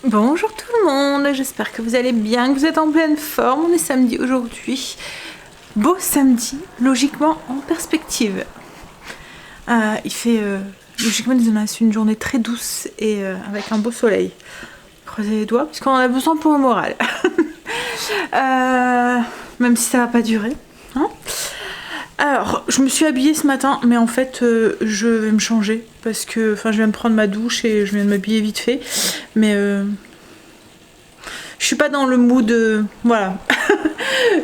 Bonjour tout le monde, j'espère que vous allez bien, que vous êtes en pleine forme. On est samedi aujourd'hui. Beau samedi, logiquement en perspective. Il fait, logiquement, il nous a une journée très douce et avec un beau soleil. Croisez les doigts, puisqu'on en a besoin pour le moral. Même si ça va pas durer. Hein. Alors, je me suis habillée ce matin, mais en fait, je vais me changer parce que, je viens de prendre ma douche et je viens de m'habiller vite fait, mais je suis pas dans le mood, voilà.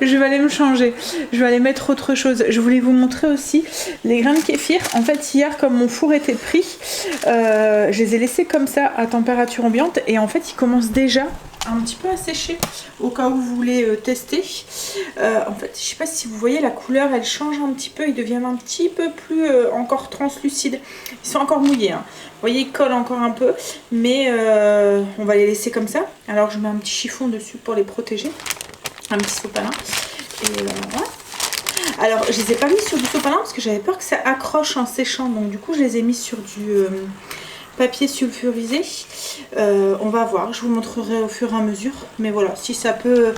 Je vais aller me changer, je vais aller mettre autre chose. Je voulais vous montrer aussi les grains de kéfir. En fait, hier, comme mon four était pris, je les ai laissés comme ça à température ambiante et en fait, ils commencent déjà un petit peu à sécher au cas où vous voulez tester. En fait, je sais pas si vous voyez, la couleur elle change un petit peu, ils deviennent un petit peu plus encore translucides. Ils sont encore mouillés, hein. Vous voyez, ils collent encore un peu, mais on va les laisser comme ça. Alors je mets un petit chiffon dessus pour les protéger, un petit sopalin. Et voilà. Alors je les ai pas mis sur du sopalin parce que j'avais peur que ça accroche en séchant, donc du coup je les ai mis sur du papier sulfurisé. On va voir, je vous montrerai au fur et à mesure, mais voilà, si ça peut...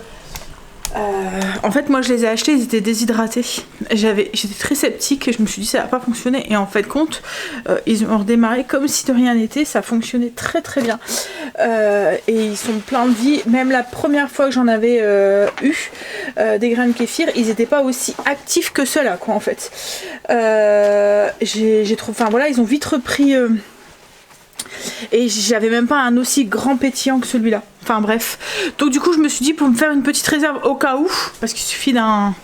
En fait, moi je les ai achetés, ils étaient déshydratés. J'étais très sceptique et je me suis dit ça va pas fonctionner. Et en fait, compte, ils ont redémarré comme si de rien n'était. Ça fonctionnait très très bien. Et ils sont pleins de vie. Même la première fois que j'en avais eu des grains de kéfir, ils n'étaient pas aussi actifs que ceux-là, quoi, en fait. J'ai trouvé, enfin voilà, ils ont vite repris. Et j'avais même pas un aussi grand pétillant que celui-là. Enfin bref. Donc du coup je me suis dit pour me faire une petite réserve au cas où. Parce qu'il suffit d'un...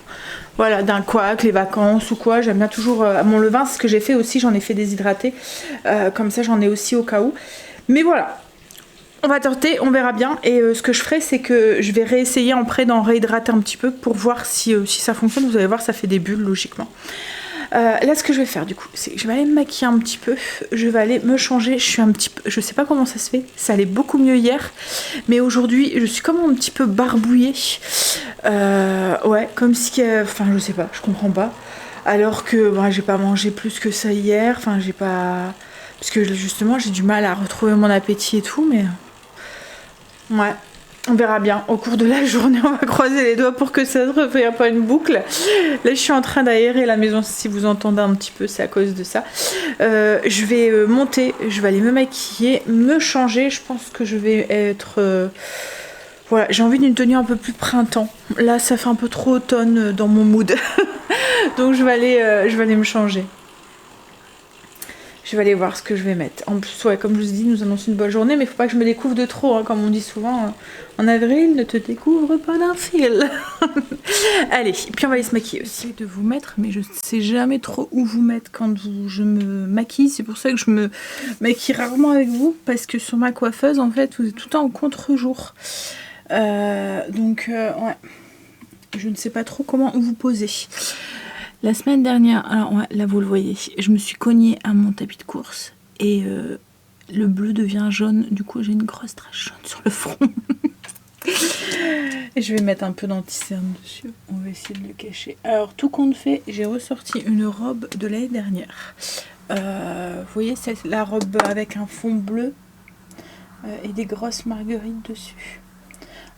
Voilà, d'un couac, les vacances ou quoi. J'aime bien toujours... mon levain, c'est ce que j'ai fait aussi. J'en ai fait déshydrater. Comme ça j'en ai aussi au cas où. Mais voilà. On va tenter, on verra bien. Et ce que je ferai, c'est que je vais réessayer après d'en réhydrater un petit peu pour voir si ça fonctionne. Vous allez voir, ça fait des bulles logiquement. Là ce que je vais faire du coup, c'est que je vais aller me maquiller un petit peu, je vais aller me changer, je suis un petit peu, je sais pas comment ça se fait, ça allait beaucoup mieux hier, mais aujourd'hui je suis comme un petit peu barbouillée, ouais, comme si, enfin je sais pas, je comprends pas, alors que j'ai pas mangé plus que ça hier, enfin j'ai pas, parce que justement j'ai du mal à retrouver mon appétit et tout, mais ouais. On verra bien. Au cours de la journée, on va croiser les doigts pour que ça ne refasse pas une boucle. Là, je suis en train d'aérer la maison. Si vous entendez un petit peu, c'est à cause de ça. Je vais monter. Je vais aller me maquiller, me changer. Je pense que je vais être... Voilà, j'ai envie d'une tenue un peu plus printemps. Là, ça fait un peu trop automne dans mon mood. Donc, je vais aller me changer. Je vais aller voir ce que je vais mettre. En plus, ouais, comme je vous dis, nous annonce une bonne journée, mais il faut pas que je me découvre de trop, hein, comme on dit souvent. En avril, ne te découvre pas d'un fil. Allez, puis on va aller se maquiller aussi. De vous mettre, mais je sais jamais trop où vous mettre quand je me maquille. C'est pour ça que je me maquille rarement avec vous, parce que sur ma coiffeuse, en fait, vous êtes tout le temps en contre-jour. Donc, ouais, je ne sais pas trop comment vous poser. La semaine dernière, alors ouais, là vous le voyez, je me suis cognée à mon tapis de course et le bleu devient jaune, du coup j'ai une grosse tache jaune sur le front. Et je vais mettre un peu d'anti-cerne dessus, on va essayer de le cacher. Alors tout compte fait, j'ai ressorti une robe de l'année dernière. Vous voyez, c'est la robe avec un fond bleu et des grosses marguerites dessus.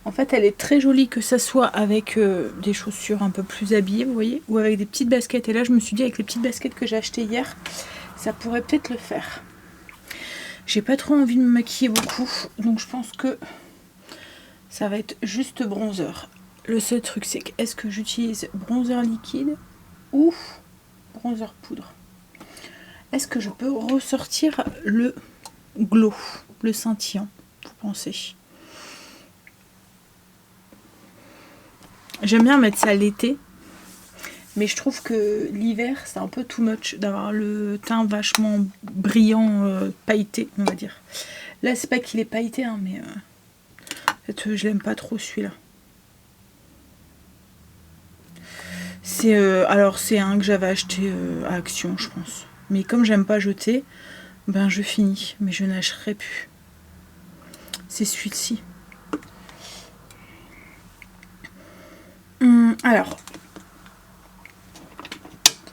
En fait, elle est très jolie, que ça soit avec des chaussures un peu plus habillées, vous voyez, ou avec des petites baskets. Et là, je me suis dit, avec les petites baskets que j'ai achetées hier, ça pourrait peut-être le faire. J'ai pas trop envie de me maquiller beaucoup, donc je pense que ça va être juste bronzer. Le seul truc, c'est que est-ce que j'utilise bronzer liquide ou bronzer poudre? Est-ce que je peux ressortir le glow, le scintillant, vous pensez? J'aime bien mettre ça l'été, mais je trouve que l'hiver, c'est un peu too much d'avoir le teint vachement brillant, pailleté, on va dire. Là, c'est pas qu'il est pailleté, hein, mais en fait, je l'aime pas trop celui-là. C'est alors c'est un que j'avais acheté à Action, je pense. Mais comme j'aime pas jeter, ben je finis, mais je n'achèterai plus. C'est celui-ci. Alors,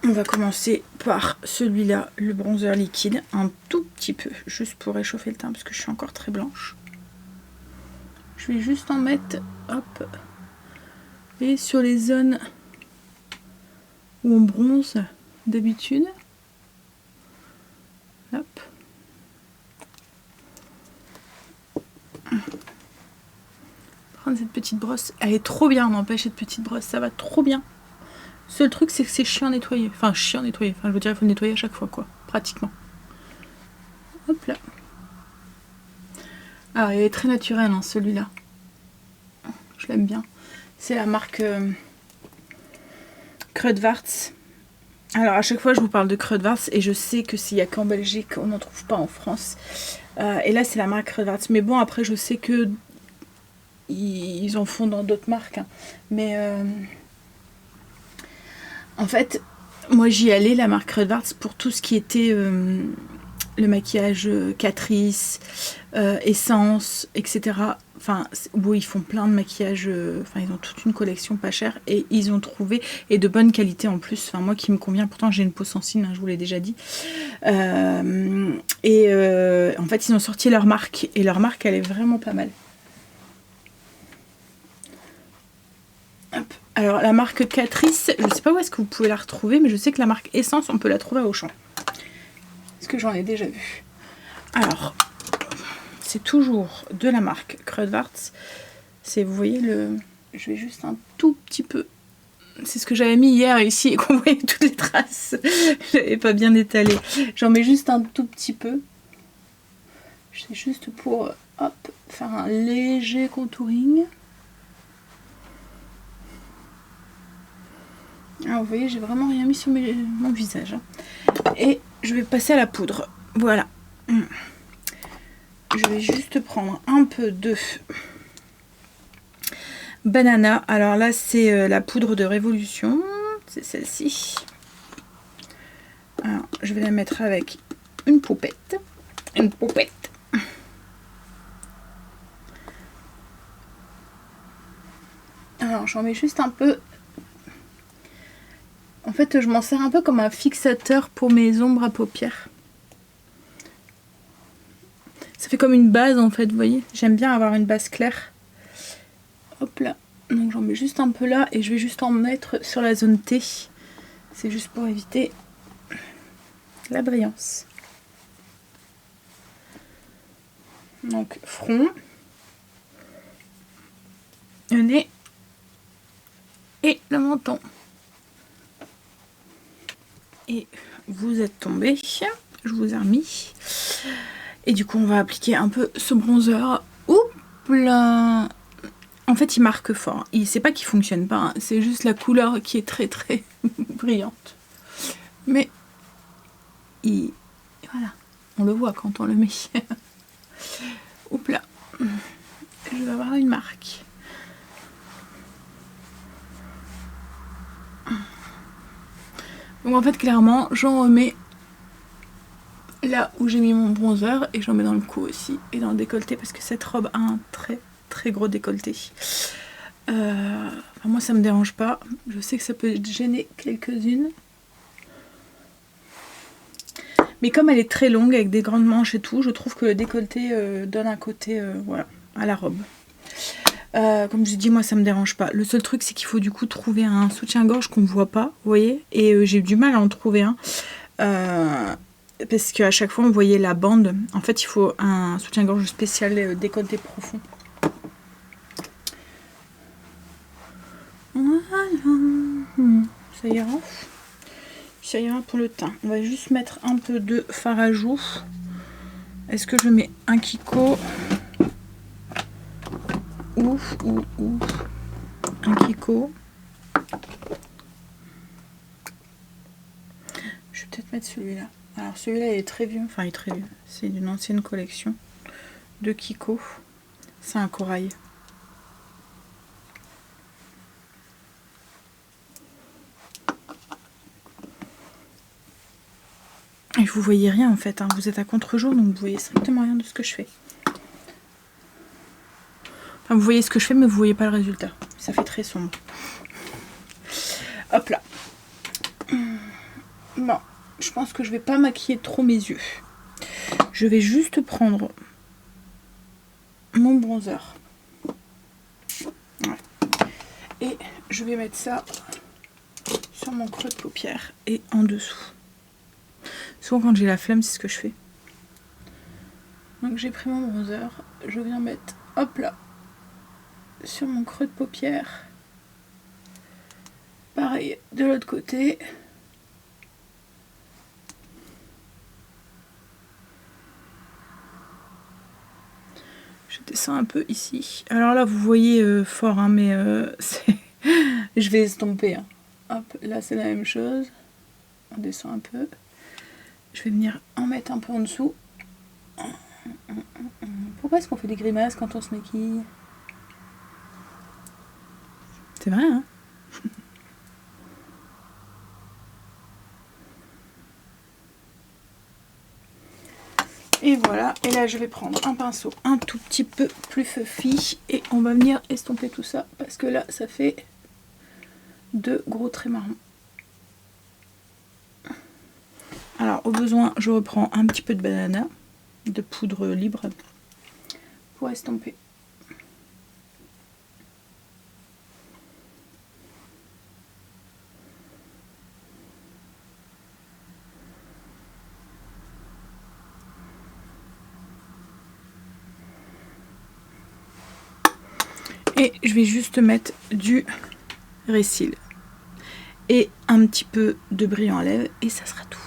on va commencer par celui-là, le bronzer liquide, un tout petit peu, juste pour réchauffer le teint, parce que je suis encore très blanche. Je vais juste en mettre, hop, et sur les zones où on bronze d'habitude. Hop. Prendre cette petite brosse. Elle est trop bien, n'empêche, cette petite brosse. Ça va trop bien. Seul truc, c'est que c'est chiant à nettoyer. Enfin, chiant à nettoyer. Enfin, je veux dire, il faut le nettoyer à chaque fois, quoi. Pratiquement. Hop là. Alors, il est très naturel, hein, celui-là. Je l'aime bien. C'est la marque Kruidvaarts. Alors, à chaque fois, je vous parle de Kruidvaarts et je sais que s'il n'y a qu'en Belgique, on n'en trouve pas en France. Et là, c'est la marque Kruidvaarts. Mais bon, après, je sais que ils en font dans d'autres marques. Hein. Mais en fait, moi, j'y allais, la marque Kruidvaarts, pour tout ce qui était le maquillage Catrice, Essence, etc. Enfin, où ils font plein de maquillage, enfin ils ont toute une collection pas chère et ils ont trouvé, et de bonne qualité en plus, enfin moi qui me convient, pourtant j'ai une peau sensible, hein, je vous l'ai déjà dit. En fait ils ont sorti leur marque et leur marque elle est vraiment pas mal. Hop. Alors la marque Catrice, je sais pas où est-ce que vous pouvez la retrouver, mais je sais que la marque Essence on peut la trouver à Auchan. Parce que j'en ai déjà vu. Alors, c'est toujours de la marque Kruidvaarts. C'est, vous voyez, je vais juste un tout petit peu. C'est ce que j'avais mis hier ici et qu'on voyait toutes les traces. Je l'avais pas bien étalé. J'en mets juste un tout petit peu. C'est juste pour, hop, faire un léger contouring. Alors, vous voyez, j'ai vraiment rien mis sur mon visage. Hein. Et je vais passer à la poudre. Voilà. Je vais juste prendre un peu de banana. Alors là, c'est la poudre de Révolution. C'est celle-ci. Alors, je vais la mettre avec une poupette. Une poupette. Alors, j'en mets juste un peu. En fait, je m'en sers un peu comme un fixateur pour mes ombres à paupières. Ça fait comme une base en fait, vous voyez. J'aime bien avoir une base claire. Hop là. Donc j'en mets juste un peu là et je vais juste en mettre sur la zone T. C'est juste pour éviter la brillance. Donc front, le nez et le menton. Et vous êtes tombé, je vous ai remis. Et du coup, on va appliquer un peu ce bronzer. Oups là. En fait, il marque fort. C'est pas qu'il fonctionne pas, hein. C'est juste la couleur qui est très très brillante. Mais voilà, on le voit quand on le met. Oups là. Je vais avoir une marque. Donc en fait, clairement, j'en remets là où j'ai mis mon bronzer et j'en mets dans le cou aussi et dans le décolleté parce que cette robe a un très très gros décolleté. Moi ça me dérange pas, je sais que ça peut gêner quelques-unes, mais comme elle est très longue avec des grandes manches et tout, je trouve que le décolleté donne un côté voilà, à la robe. Comme je dis, moi ça me dérange pas. Le seul truc c'est qu'il faut du coup trouver un soutien-gorge qu'on voit pas, vous voyez, et j'ai eu du mal à en trouver un. Parce qu'à chaque fois on voyait la bande. En fait il faut un soutien-gorge spécial décolleté profond. Voilà. Ça ira. Ça ira pour le teint. On va juste mettre un peu de fard à joues. Est-ce que je mets un Kiko ou un Kiko? Je vais peut-être mettre celui-là. Alors celui-là il est très vieux, enfin il est très vieux, c'est d'une ancienne collection de Kiko, c'est un corail. Et vous voyez rien en fait, hein. Vous êtes à contre-jour donc vous voyez strictement rien de ce que je fais. Enfin vous voyez ce que je fais mais vous voyez pas le résultat, ça fait très sombre. Hop là. Bon. Je pense que je vais pas maquiller trop mes yeux. Je vais juste prendre mon bronzer. je vais mettre ça sur mon creux de paupière et en dessous. Souvent quand j'ai la flemme, c'est ce que je fais. Donc j'ai pris mon bronzer, je viens mettre, hop là, sur mon creux de paupière. Pareil de l'autre côté. Je descends un peu ici. Alors là vous voyez fort hein, mais je vais estomper. Hein. Hop, là c'est la même chose. On descend un peu. Je vais venir en mettre un peu en dessous. Pourquoi est-ce qu'on fait des grimaces quand on se maquille? C'est vrai hein. Et voilà, et là je vais prendre un pinceau un tout petit peu plus fluffy et on va venir estomper tout ça parce que là ça fait 2 gros traits marrons. Alors au besoin je reprends un petit peu de banana, de poudre libre pour estomper. Et je vais juste mettre du Récil et un petit peu de brillant à lèvres et ça sera tout.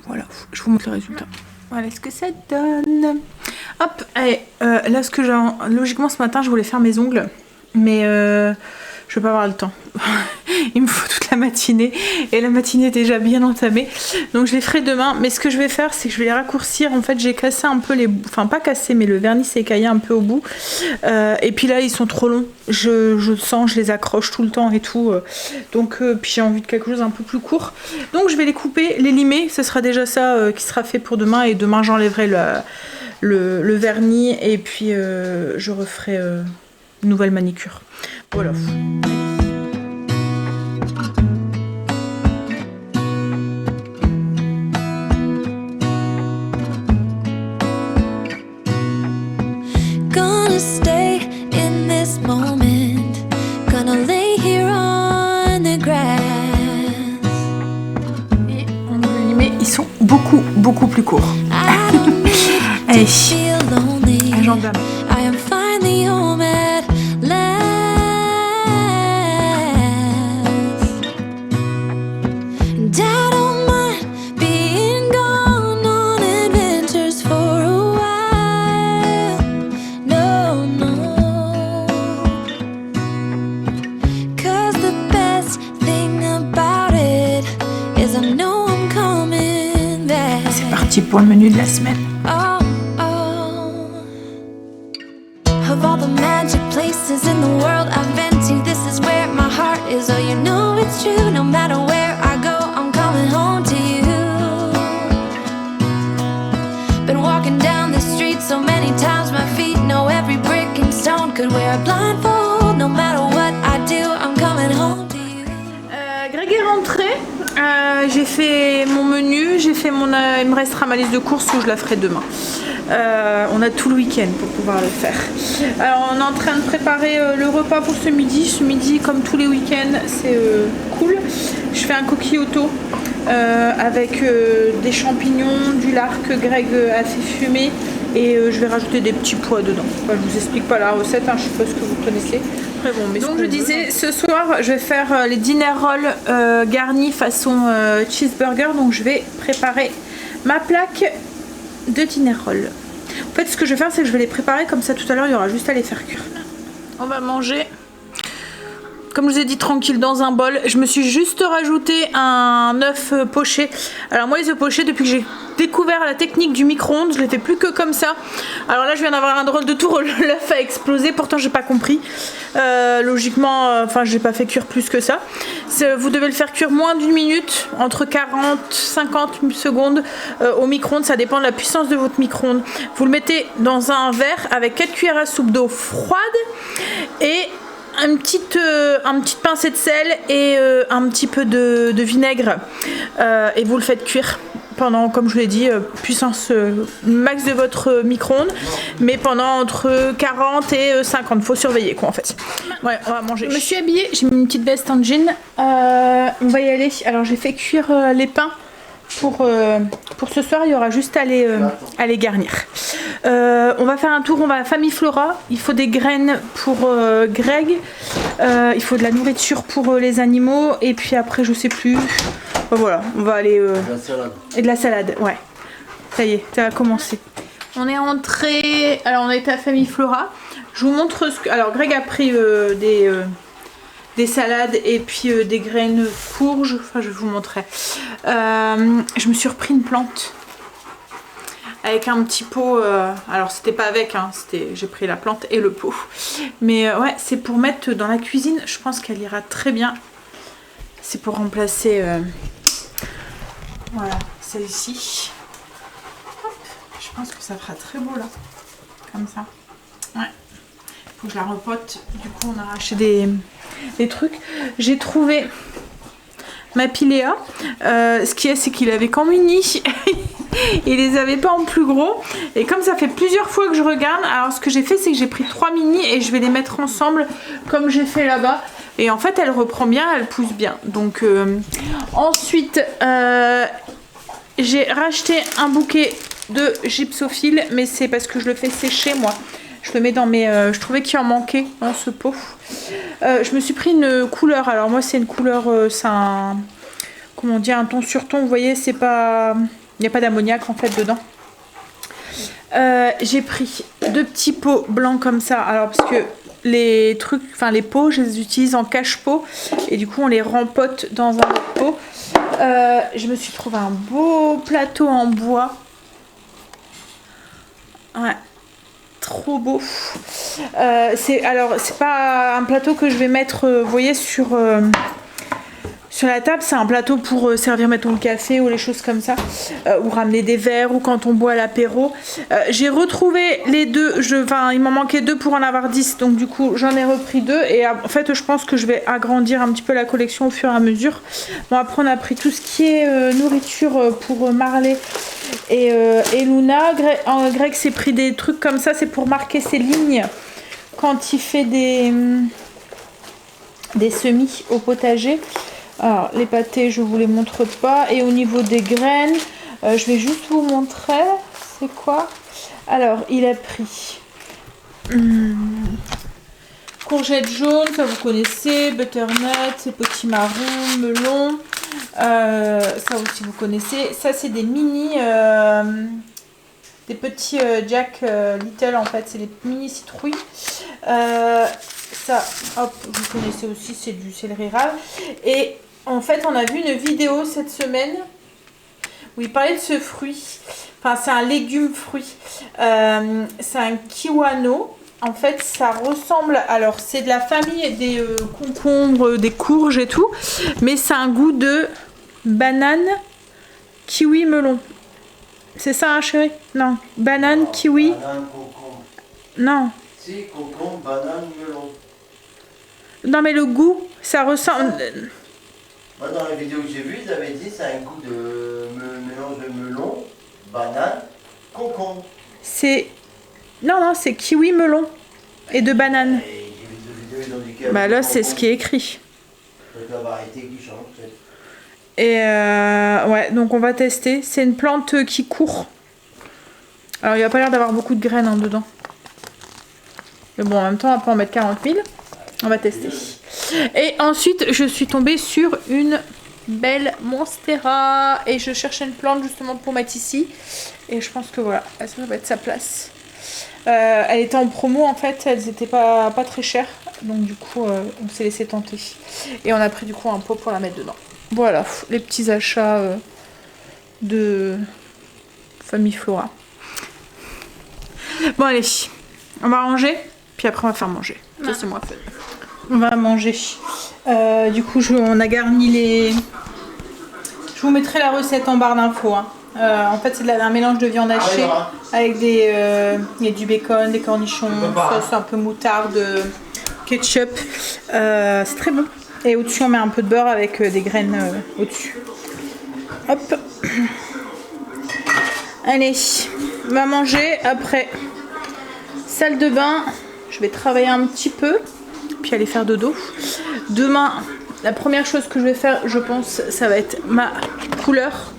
Voilà, je vous montre le résultat. Voilà ce que ça donne. Hop, allez, là ce que j'ai... Logiquement ce matin je voulais faire mes ongles, mais je vais pas avoir le temps. Il me faut toute la matinée et la matinée est déjà bien entamée. Donc je les ferai demain. Mais ce que je vais faire, c'est que je vais les raccourcir. En fait, j'ai cassé un peu les... Enfin, pas cassé, mais le vernis s'est écaillé un peu au bout. Et puis là, ils sont trop longs. Je sens, je les accroche tout le temps et tout. Donc, puis j'ai envie de quelque chose un peu plus court. Donc je vais les couper, les limer. Ce sera déjà ça qui sera fait pour demain. Et demain, j'enlèverai le vernis. Et puis, je referai une nouvelle manicure. Voilà. Stay in this moment, gonna lay here on the grass. Et on va les limer, ils sont beaucoup plus courts. Allez, agent d'âme. I am finally home at last. And I don't mind being gone on adventures for a while. No, no. 'Cause the best thing about it is I know I'm coming back. C'est parti pour le menu de la semaine. Oh, oh. Of all the magic places in the world I've been to, this is where my heart is. Oh, you know it's true. No matter where I go, I'm coming home to you. Been walking down the street so many times, my feet know every brick and stone. Could wear a blindfold. No matter what I do, I'm coming home to you. Greg est rentré. J'ai fait mon menu, j'ai fait mon... il me restera ma liste de courses où je la ferai demain. On a tout le week-end pour pouvoir le faire. Alors on est en train de préparer le repas pour ce midi. Ce midi, comme tous les week-ends, c'est cool. Je fais un coquilloto avec des champignons, du lard que Greg a fait fumer et je vais rajouter des petits pois dedans. Enfin, je vous explique pas la recette, hein, je suppose que vous connaissez. Très bon, mais donc je disais, ce soir je vais faire les dinner rolls garnis façon cheeseburger. Donc je vais préparer ma plaque de dinner roll. En fait, ce que je vais faire, c'est que je vais les préparer comme ça. Tout à l'heure, il y aura juste à les faire cuire. On va manger, comme je vous ai dit, tranquille dans un bol. Je me suis juste rajouté un œuf poché. Alors moi, les œufs pochés, depuis que j'ai découvert la technique du micro-ondes, je les fais plus que comme ça. Alors là, je viens d'avoir un drôle de tour. L'œuf a explosé. Pourtant, j'ai pas compris. Logiquement, enfin, j'ai pas fait cuire plus que ça. Vous devez le faire cuire moins d'une minute, entre 40-50 secondes au micro-ondes. Ça dépend de la puissance de votre micro-ondes. Vous le mettez dans un verre avec 4 cuillères à soupe d'eau froide et une petite pincée de sel et un petit peu de vinaigre et vous le faites cuire pendant, comme je vous l'ai dit, puissance max de votre micro-ondes, mais pendant entre 40 et 50. Faut surveiller quoi en fait. Ouais, on va manger. Je me suis habillée, j'ai mis une petite veste en jean. On va y aller. Alors j'ai fait cuire les pains. Pour ce soir, il y aura juste à les garnir. On va faire un tour, on va à Famille Flora. Il faut des graines pour Greg. Il faut de la nourriture pour les animaux. Et puis après, je sais plus. Voilà, on va aller... De la salade. Et de la salade, ouais. Ça y est, ça va commencer. On est entré... Alors, on est à Famille Flora. Je vous montre ce que... Alors, Greg a pris des salades et puis des graines courges. Enfin, je vais vous montrer. Je me suis repris une plante avec un petit pot. Alors, c'était pas avec, hein, j'ai pris la plante et le pot. Mais ouais, c'est pour mettre dans la cuisine. Je pense qu'elle ira très bien. C'est pour remplacer. Voilà, celle-ci. Je pense que ça fera très beau là. Comme ça. Ouais. Faut que je la repote. Du coup, on a racheté des trucs. J'ai trouvé ma Piléa. Ce qui est, c'est qu'il avait qu'en mini. Il les avait pas en plus gros. Et comme ça fait plusieurs fois que je regarde, alors ce que j'ai fait, c'est que j'ai pris 3 mini et je vais les mettre ensemble comme j'ai fait là-bas. Et en fait, elle reprend bien, elle pousse bien. Donc, ensuite, j'ai racheté un bouquet de gypsophile, mais c'est parce que je le fais sécher moi. Je le mets dans mes... je trouvais qu'il en manquait dans ce pot. Je me suis pris une couleur. Alors moi, c'est une couleur... c'est un... Comment dire, un ton sur ton. Vous voyez, c'est pas... Il n'y a pas d'ammoniac en fait dedans. J'ai pris 2 petits pots blancs comme ça. Alors parce que les trucs... Enfin les pots, je les utilise en cache-pot. Et du coup, on les rempote dans un autre pot. Je me suis trouvé un beau plateau en bois. Ouais. Trop beau. Alors c'est pas un plateau que je vais mettre vous voyez sur la table, c'est un plateau pour servir mettons le café ou les choses comme ça, ou ramener des verres ou quand on boit l'apéro. J'ai retrouvé les 2, il m'en manquait 2 pour en avoir 10, donc du coup j'en ai repris 2 et en fait je pense que je vais agrandir un petit peu la collection au fur et à mesure. Bon, après on a pris tout ce qui est nourriture pour Marley et Luna. Greg s'est pris des trucs comme ça, c'est pour marquer ses lignes quand il fait des semis au potager. Alors les pâtés je vous les montre pas, et au niveau des graines je vais juste vous montrer c'est quoi. Alors il a pris courgettes jaunes, ça vous connaissez, butternut, potimarron, melon, ça aussi vous connaissez. Ça c'est des mini des petits Jack Little en fait, c'est des mini citrouilles. Ça, hop, vous connaissez aussi, c'est du céleri rave. Et en fait, on a vu une vidéo cette semaine où il parlait de ce fruit. Enfin, c'est un légume fruit. C'est un kiwano. En fait, ça ressemble... Alors, c'est de la famille des concombres, des courges et tout. Mais c'est un goût de banane, kiwi, melon. C'est ça, hein, chérie? Non. Banane, non, kiwi. Banane, concombre. Non. Si, concombre, banane, melon. Non, mais le goût, ça ressemble... Moi, dans la vidéo que j'ai vue, ils avaient dit c'est un goût de mélange de melon, banane, concombre. C'est... Non, c'est kiwi, melon et de banane. Et j'ai vu deux vidéos, ils ont dit qu'il y avait Bah là, du c'est ce concombre. qui est écrit. C'est la variété qui change, peut-être. Et ouais, donc on va tester. C'est une plante qui court. Alors, il n'y a pas l'air d'avoir beaucoup de graines hein, dedans. Mais bon, en même temps, on va pas en mettre 40 000. On va tester. Et ensuite, je suis tombée sur une belle Monstera. Et je cherchais une plante justement pour mettre ici. Et je pense que voilà, ça va être sa place. Elle était en promo en fait, elles étaient pas très chères. Donc du coup, on s'est laissé tenter. Et on a pris du coup un pot pour la mettre dedans. Voilà, les petits achats de Famille Flora. Bon allez, on va ranger. Puis après on va faire manger. Ça c'est moi fait. On va manger. Du coup on a garni les... Je vous mettrai la recette en barre d'infos. Hein. En fait c'est un mélange de viande hachée avec il y a du bacon, des cornichons, sauce un peu moutarde, ketchup. C'est très bon. Et au-dessus on met un peu de beurre avec des graines au-dessus. Hop. Allez, on va manger. Après, salle de bain. Je vais travailler un petit peu, puis aller faire dodo. Demain, la première chose que je vais faire, je pense, ça va être ma couleur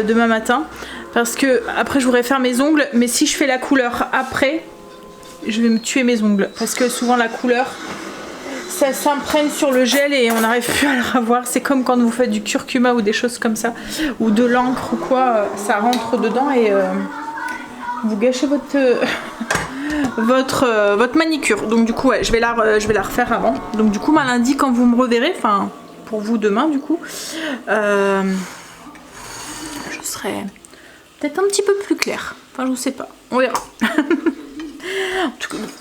demain matin. Parce que après, je voudrais faire mes ongles. Mais si je fais la couleur après, je vais me tuer mes ongles. Parce que souvent, la couleur, ça s'imprègne sur le gel et on n'arrive plus à le revoir. C'est comme quand vous faites du curcuma ou des choses comme ça. Ou de l'encre ou quoi. Ça rentre dedans et vous gâchez votre manicure. Donc du coup ouais, je vais la refaire avant. Donc du coup lundi quand vous me reverrez, enfin pour vous demain du coup, je serai peut-être un petit peu plus claire. Enfin je sais pas, on verra.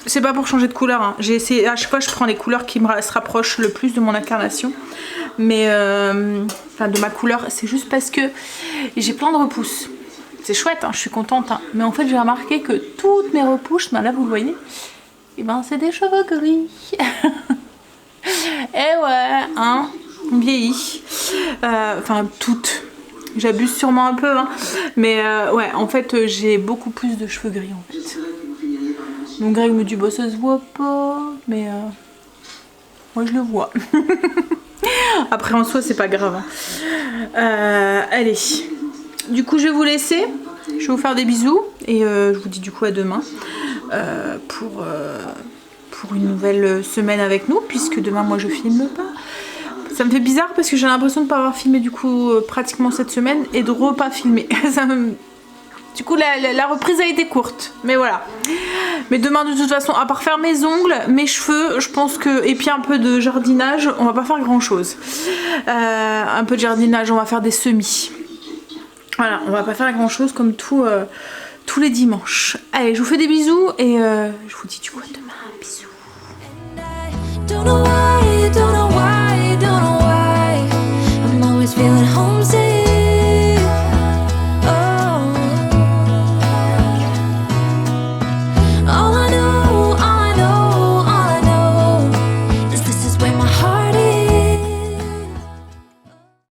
C'est pas pour changer de couleur hein. J'ai essayé, à chaque fois je prends les couleurs qui se rapprochent le plus de mon incarnation. Mais enfin de ma couleur, c'est juste parce que j'ai plein de repousses. C'est chouette, hein, je suis contente. Hein. Mais en fait, j'ai remarqué que toutes mes repousses, ben là vous le voyez, et ben c'est des cheveux gris. Et ouais, hein, on vieillit. Enfin, toutes. J'abuse sûrement un peu, hein. Mais ouais, en fait, j'ai beaucoup plus de cheveux gris en fait. Donc Greg me dit, bah ça se voit pas, mais moi je le vois. Après en soi, c'est pas grave. Hein. Allez. Du coup je vais vous laisser, je vais vous faire des bisous et je vous dis du coup à demain pour une nouvelle semaine avec nous puisque demain moi je filme pas. Ça me fait bizarre parce que j'ai l'impression de ne pas avoir filmé du coup pratiquement cette semaine et de repas filmer. Du coup la reprise a été courte mais voilà. Mais demain de toute façon à part faire mes ongles, mes cheveux, je pense que et puis un peu de jardinage, on va pas faire grand chose. Un peu de jardinage, on va faire des semis. Voilà, on va pas faire grand chose comme tous les dimanches. Allez, je vous fais des bisous et je vous dis du coup à demain. Bisous.